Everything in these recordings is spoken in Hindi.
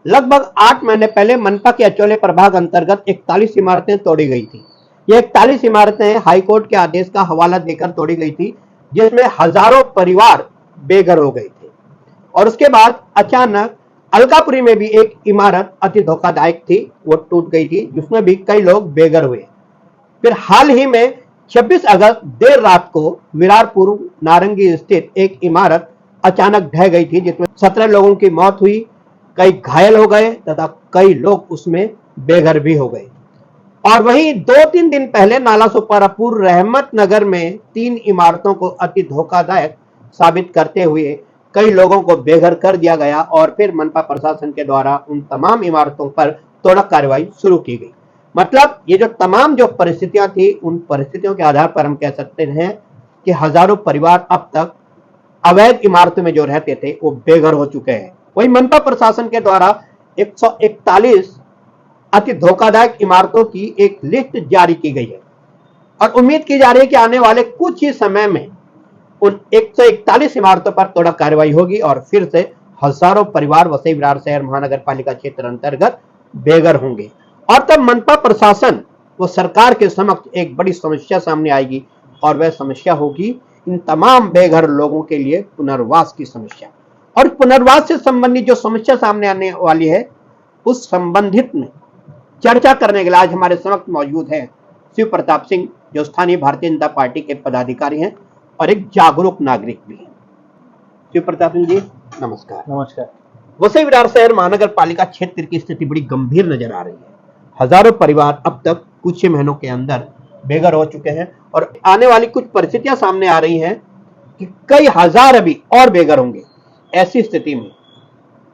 लगभग 8 महीने पहले मनपा के अचौले प्रभाग अंतर्गत 41 इमारतें तोड़ी गई थी। ये 41 इमारतें हाईकोर्ट के आदेश का हवाला देकर तोड़ी गई थी, जिसमें हजारों परिवार बेघर हो गए थे। और उसके बाद अचानक अलकापुरी में भी एक इमारत अति धोखादायक थी, वो टूट गई थी, जिसमें भी कई लोग बेघर हुए। फिर हाल ही में 26 अगस्त देर रात को विरारपुर नारंगी स्थित एक इमारत अचानक ढह गई थी, जिसमें 17 लोगों की मौत हुई, कई घायल हो गए तथा कई लोग उसमें बेघर भी हो गए। और वहीं 2-3 दिन पहले नालासोपारापुर रहमत नगर में 3 इमारतों को अति धोखादायक साबित करते हुए कई लोगों को बेघर कर दिया गया और फिर मनपा प्रशासन के द्वारा उन तमाम इमारतों पर तोड़क कार्रवाई शुरू की गई। मतलब ये जो तमाम जो परिस्थितियां थी, उन परिस्थितियों के आधार पर हम कह सकते हैं कि हजारों परिवार अब तक अवैध इमारतों में जो रहते थे वो बेघर हो चुके हैं। वही मनपा प्रशासन के द्वारा 141 अति धोखादायक इमारतों की एक लिस्ट जारी की गई है और उम्मीद की जा रही है कि आने वाले कुछ ही समय में उन 141 इमारतों पर तोड़क कार्रवाई होगी और फिर से हजारों परिवार वसई विरार शहर महानगर पालिका क्षेत्र अंतर्गत बेघर होंगे। और तब मनपा प्रशासन व सरकार के समक्ष एक बड़ी समस्या सामने आएगी और वह समस्या होगी इन तमाम बेघर लोगों के लिए पुनर्वास की समस्या। और पुनर्वास से संबंधित जो समस्या सामने आने वाली है, उस संबंधित में चर्चा करने के लिए आज हमारे समक्ष मौजूद है शिव प्रताप सिंह, जो स्थानीय भारतीय जनता पार्टी के पदाधिकारी हैं और एक जागरूक नागरिक भी हैं। शिव प्रताप सिंह जी, नमस्कार। नमस्कार। वसई विरार शहर महानगर पालिका क्षेत्र की स्थिति बड़ी गंभीर नजर आ रही है। हजारों परिवार अब तक कुछ ही महीनों के अंदर बेघर हो चुके हैं और आने वाली कुछ परिस्थितियां सामने आ रही हैं कि कई हजार अभी और बेघर होंगे। ऐसी स्थिति में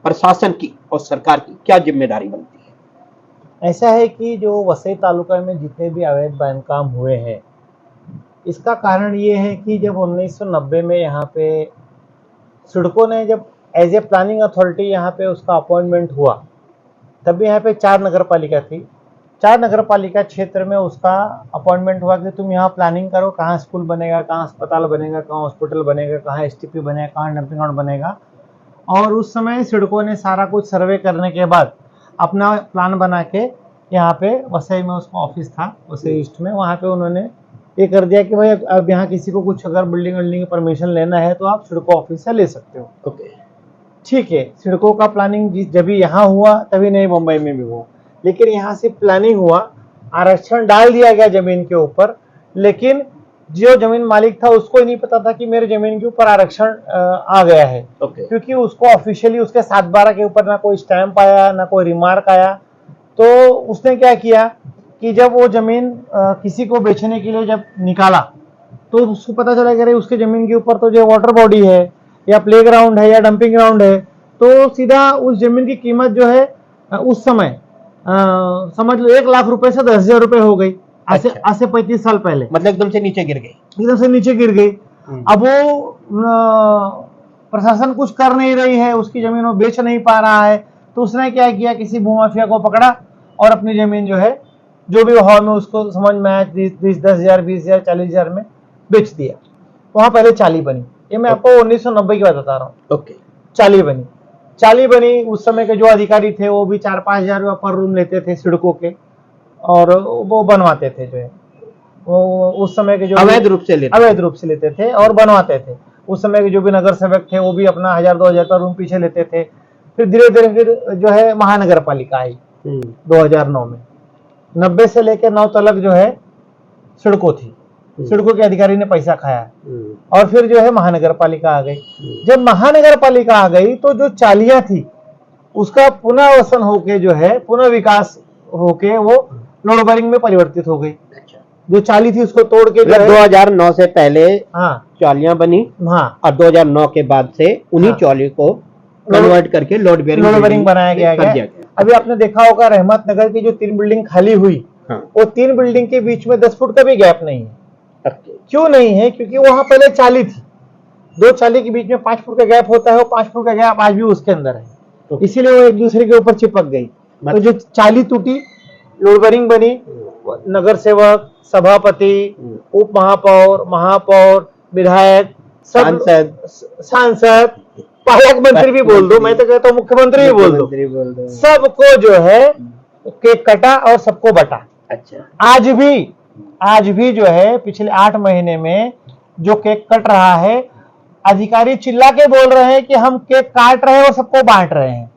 प्रशासन की और सरकार की क्या जिम्मेदारी बनती है? ऐसा है कि जो वसई तालुका में जितने भी अवैध बांधकाम हुए हैं, इसका कारण ये है कि जब 1990 में यहाँ पे सिडको ने जब एज ए प्लानिंग अथॉरिटी यहाँ पे उसका अपॉइंटमेंट हुआ, तभी यहाँ पे 4 नगर पालिका थी। 4 नगर पालिका क्षेत्र में उसका अपॉइंटमेंट हुआ कि तुम यहाँ प्लानिंग करो, कहाँ स्कूल बनेगा, कहाँ अस्पताल बनेगा, कहाँ हॉस्पिटल बनेगा, कहाँ एसटीपी बनेगा, कहाँ डंपिंग ग्राउंड बनेगा। और उस समय सिडको ने सारा कुछ सर्वे करने के बाद अपना प्लान बना के यहाँ पे वसई में उसका ऑफिस था, वसई ईस्ट में, वहाँ पे उन्होंने ये कर दिया कि भाई अब यहाँ किसी को कुछ अगर बिल्डिंग की परमिशन लेना है तो आप सिडको ऑफिस से ले सकते हो। ओके, ठीक है। सिडको का प्लानिंग जब यहाँ हुआ तभी नहीं मुंबई में भी हुआ, लेकिन यहाँ से प्लानिंग हुआ, आरक्षण डाल दिया गया जमीन के ऊपर, लेकिन जो जमीन मालिक था उसको ही नहीं पता था कि मेरे जमीन के ऊपर आरक्षण आ गया है। क्योंकि उसको ऑफिशियली उसके 7/12 के ऊपर ना कोई स्टैंप आया, ना कोई रिमार्क आया। तो उसने क्या किया कि जब वो जमीन किसी को बेचने के लिए जब निकाला तो उसको पता चला कि उसके जमीन के ऊपर तो जो वाटर बॉडी है या प्लेग्राउंड है या डंपिंग ग्राउंड है, तो सीधा उस जमीन की कीमत जो है उस समय समझ लो 1 लाख रुपए से 10,000 रुपए हो गई। आज से 35 साल पहले। मतलब एकदम से नीचे गिर गई, एकदम से नीचे गिर गई। अब वो प्रशासन कुछ कर नहीं रही है, उसकी जमीन वो बेच नहीं पा रहा है, तो उसने क्या किया, किसी भूमाफिया को पकड़ा और अपनी जमीन जो है जो भी भाव में उसको समझ में आया 10,000, 20,000, 40,000 में बेच दिया। वहां पहले चाली बनी। ये मैं आपको 1990 की बात बता रहा हूँ। ओके, चाली बनी। उस समय के जो अधिकारी थे वो भी 4-5 हजार रुपया पर रूम लेते थे सिडको के, और वो बनवाते थे जो है वो उस समय के जो अवैध रूप से लेते थे और बनवाते थे। उस समय के जो भी नगर सेवक थे वो भी अपना 1,000-2,000 का रूम पीछे लेते थे। फिर धीरे धीरे फिर जो है महानगर पालिका आई 2009 में। 90 से लेकर 9 तक जो है सिडको थी। सिडको के अधिकारी ने पैसा खाया और फिर जो है महानगर पालिका आ गई। जब महानगर पालिका आ गई तो जो चालियां थी उसका पुनर्वसन होके जो है पुनः विकास होके वो लोड बेरिंग में परिवर्तित हो गई। जो चाली थी उसको तोड़ के 2009 से पहले चालियां बनी, हाँ, और 2009 के बाद से उन्हीं चाली को कन्वर्ट करके लोड बेरिंग बनाया गया। अभी आपने देखा होगा रहमत नगर की जो 3 बिल्डिंग खाली हुई, वो 3 बिल्डिंग के बीच में 10 फुट का भी गैप नहीं है। क्यों नहीं है? क्योंकि वहां पहले चाली थी। 2 चाली के बीच में 5 फुट का गैप होता है, वो 5 फुट का गैप आज भी उसके अंदर है, इसीलिए वो एक दूसरे के ऊपर चिपक गई। तो जो चाली टूटी, लोड बेरिंग बनी, नगर सेवक, सभापति, उप महापौर, महापौर, विधायक, सांसद, पालक मंत्री भी बोल दो, मैं तो कहता हूँ मुख्यमंत्री भी बोल दो, सबको जो है केक कटा और सबको बटा। अच्छा, आज भी जो है पिछले 8 महीने में जो केक कट रहा है, अधिकारी चिल्ला के बोल रहे हैं कि हम केक काट रहे हैं और सबको बांट रहे हैं।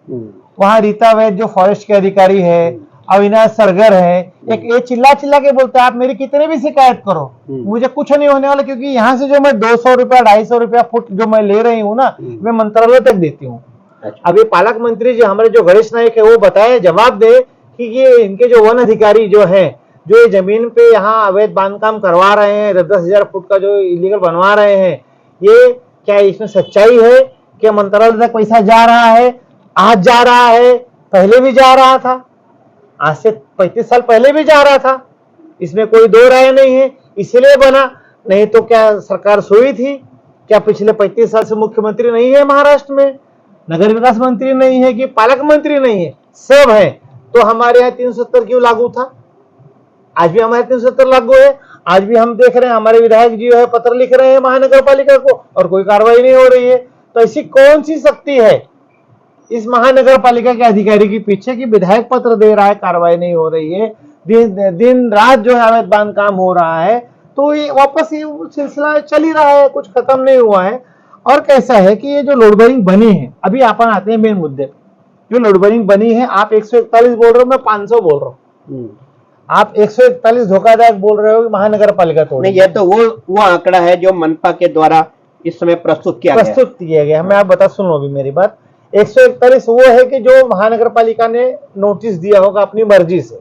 वहां रीता वैद जो फॉरेस्ट के अधिकारी है, अविनाश सरगर है, एक ये चिल्ला चिल्ला के बोलते हैं आप मेरी कितने भी शिकायत करो, मुझे कुछ नहीं होने वाला, क्योंकि यहाँ से जो मैं 200 रुपया 250 रुपया फुट जो मैं ले रही हूँ ना, मैं मंत्रालय तक देती हूँ। अभी पालक मंत्री जी हमारे जो गणेश नाइक है वो बताए, जवाब दे कि ये इनके जो वन अधिकारी जो है, जो ये जमीन पे यहाँ अवैध बांधकाम करवा रहे हैं, 10,000 फुट का जो इलीगल बनवा रहे हैं, ये क्या इसमें सच्चाई है कि मंत्रालय तक पैसा जा रहा है? आज जा रहा है, पहले भी जा रहा था, आज से 35 साल पहले भी जा रहा था, इसमें कोई दो राय नहीं है, इसलिए बना। नहीं तो क्या सरकार सोई थी? क्या पिछले 35 साल से मुख्यमंत्री नहीं है महाराष्ट्र में, नगर विकास मंत्री नहीं है कि पालक मंत्री नहीं है? सब है। तो हमारे यहाँ 370 क्यों लागू था? आज भी हमारे 370 लागू है। आज भी हम देख रहे हैं हमारे विधायक जी जो है पत्र लिख रहे हैं महानगर पालिका को और कोई कार्रवाई नहीं हो रही है। तो ऐसी कौन सी शक्ति है इस महानगर पालिका के अधिकारी के पीछे कि विधायक पत्र दे रहा है, कार्रवाई नहीं हो रही है, दिन रात जो है अवैध बांधकाम हो रहा है। तो ये वापस ये सिलसिला चल ही रहा है, कुछ खत्म नहीं हुआ है। और कैसा है कि ये जो लोड बेरिंग बनी है, अभी अपन आते हैं मेन मुद्दे पे। जो लोड बेरिंग बनी है, आप 141 बोल रहे हो, मैं 500 बोल रहा हूँ। आप 141 धोखादायक बोल रहे हो महानगर पालिका तोड़। ये तो वो आंकड़ा है जो मनपा के द्वारा इस समय प्रस्तुत किया गया। मैं आप बता, सुनो अभी मेरी बात। 141 वो है कि जो महानगर पालिका ने नोटिस दिया होगा अपनी मर्जी से।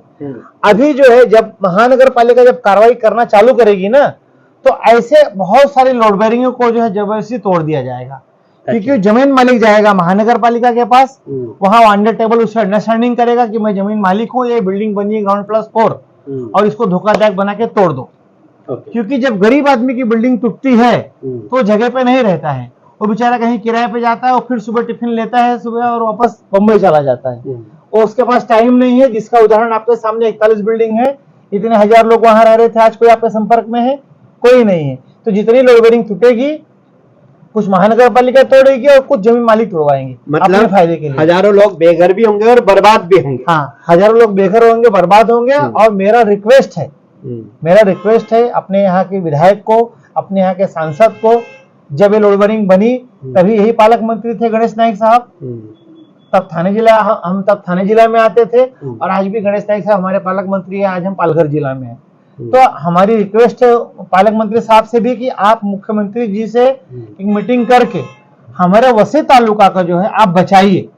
अभी जो है जब महानगर पालिका जब कार्रवाई करना चालू करेगी ना, तो ऐसे बहुत सारे लोड बेरिंगों को जो है जबरदस्ती तोड़ दिया जाएगा। क्योंकि जमीन मालिक जाएगा महानगर पालिका के पास, वहां अंडर टेबल उससे अंडरस्टैंडिंग करेगा कि मैं जमीन मालिक हूँ, ये बिल्डिंग बनी है ग्राउंड +4 और इसको धोखादायक बना के तोड़ दो। क्योंकि जब गरीब आदमी की बिल्डिंग टूटती है तो जगह पे नहीं रहता है, वो बेचारा कहीं किराए पे जाता है और फिर सुबह टिफिन लेता है सुबह और वापस बम्बई चला जाता है। और उसके पास टाइम नहीं है, जिसका उदाहरण आपके सामने 41 बिल्डिंग है, इतने हजार लोग वहां रह रहे थे, आज कोई आपके संपर्क में है? कोई नहीं है। तो जितनी लोड बेरिंग टूटेगी कुछ महानगर पालिका तोड़ेगी और कुछ जमीन मालिक तोड़वाएंगे, मतलब अपने फायदे के लिए। हजारों लोग बेघर भी होंगे और बर्बाद भी होंगे। हाँ, हजारों लोग बेघर होंगे, बर्बाद होंगे। और मेरा रिक्वेस्ट है अपने यहाँ के विधायक को, अपने यहाँ के सांसद को, जब ये लोड बेरिंग बनी तभी यही पालक मंत्री थे गणेश नाइक साहब, तब हम तब थाने जिला में आते थे, और आज भी गणेश नाइक साहब हमारे पालक मंत्री है, आज हम पालघर जिला में हैं। तो हमारी रिक्वेस्ट है पालक मंत्री साहब से भी कि आप मुख्यमंत्री जी से एक मीटिंग करके हमारे वसई तालुका का जो है आप बचाइए।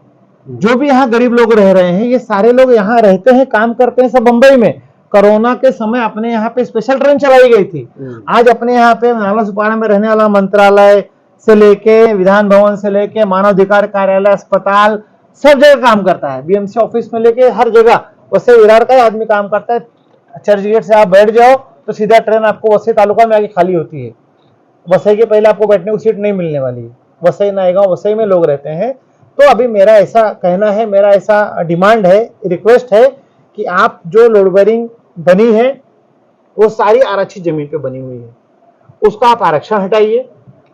जो भी यहाँ गरीब लोग रह रहे हैं, ये सारे लोग यहाँ रहते हैं, काम करते हैं, सब बंबई में। कोरोना के समय अपने यहाँ पे स्पेशल ट्रेन चलाई गई थी। आज अपने यहाँ पे नाला सुपारा में रहने वाला मंत्रालय से लेके विधान भवन से लेके मानव अधिकार कार्यालय, अस्पताल, सब जगह काम करता है। बीएमसी ऑफिस में लेके हर जगह वसई विरार का आदमी काम करता है। चर्च गेट से आप बैठ जाओ तो सीधा ट्रेन आपको वसई तालुका में आके खाली होती है। वसई के पहले आपको बैठने को सीट नहीं मिलने वाली है। वसई नायगांव वसई में लोग रहते हैं। तो अभी मेरा ऐसा कहना है, मेरा ऐसा डिमांड है, रिक्वेस्ट है कि आप जो लोड बेरिंग बनी है वो सारी आरक्षित जमीन पे बनी हुई है, उसका आप आरक्षण हटाइए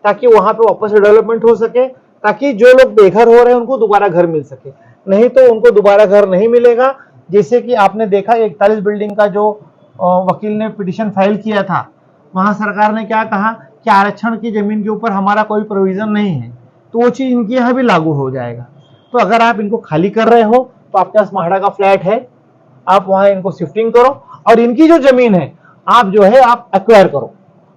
ताकि वहां पे वापस डेवलपमेंट हो सके, ताकि जो लोग बेघर हो रहे हैं उनको दोबारा घर मिल सके। नहीं तो उनको दोबारा घर नहीं मिलेगा। जैसे कि आपने देखा 41 बिल्डिंग का जो वकील ने पिटीशन फाइल किया था, वहां सरकार ने क्या कहा कि आरक्षण की जमीन के ऊपर हमारा कोई प्रोविजन नहीं है, तो वो चीज इनके यहाँ भी लागू हो जाएगा। तो अगर आप इनको खाली कर रहे हो तो आपके पास महाड़ा का फ्लैट है, आप वहां इनको शिफ्टिंग करो और इनकी जो जमीन है आप जो है आप एक्वायर करो।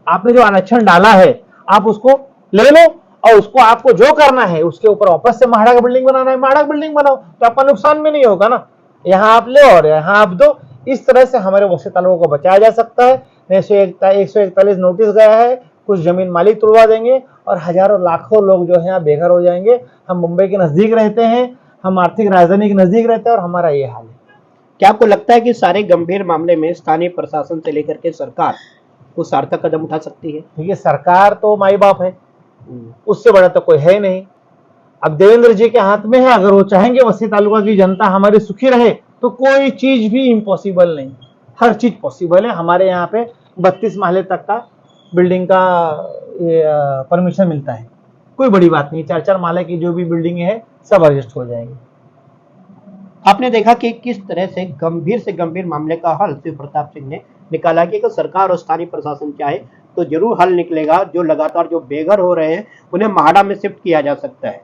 आपने जो आरक्षण डाला है आप उसको ले लो और उसको आपको जो करना है उसके ऊपर वापस से महाड़ा का बिल्डिंग बनाना है, महाड़ा का बिल्डिंग बनाओ, तो आपका नुकसान में नहीं होगा ना। यहाँ आप ले और यहाँ आप दो। इस तरह से हमारे वसई तालुका को बचाया जा सकता है। 141 नोटिस गया है, कुछ जमीन मालिक तोड़वा देंगे और हजारों लाखों लोग जो है यहाँ बेघर हो जाएंगे। हम मुंबई के नजदीक रहते हैं, हम आर्थिक राजधानी के नजदीक रहते हैं और हमारा ये हाल है। क्या आपको लगता है कि सारे गंभीर मामले में स्थानीय प्रशासन से लेकर के सरकार कुछ सार्थक कदम उठा सकती है? देखिए, सरकार तो माई बाप है, उससे बड़ा तो कोई है नहीं। अब देवेंद्र जी के हाथ में है, अगर वो चाहेंगे वसई तालुका की जनता हमारी सुखी रहे तो कोई चीज भी इम्पॉसिबल नहीं, हर चीज पॉसिबल है। हमारे यहाँ पे 32 महले तक का बिल्डिंग का परमिशन मिलता है। कोई बड़ी बात नहीं, 4-4 माले की जो भी बिल्डिंग है सब एडजस्ट हो जाएंगी। आपने देखा कि किस तरह से गंभीर मामले का हल शिव प्रताप सिंह ने निकाला कि अगर सरकार और स्थानीय प्रशासन चाहे तो जरूर हल निकलेगा। जो लगातार जो बेघर हो रहे हैं उन्हें माहाड़ा में शिफ्ट किया जा सकता है।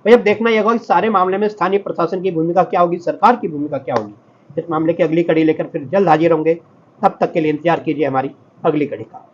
भाई अब देखना यह होगा इस सारे मामले में स्थानीय प्रशासन की भूमिका क्या होगी, सरकार की भूमिका क्या होगी। इस मामले की अगली कड़ी लेकर फिर जल्द हाजिर होंगे। तब तक के लिए इंतजार कीजिए हमारी अगली कड़ी का।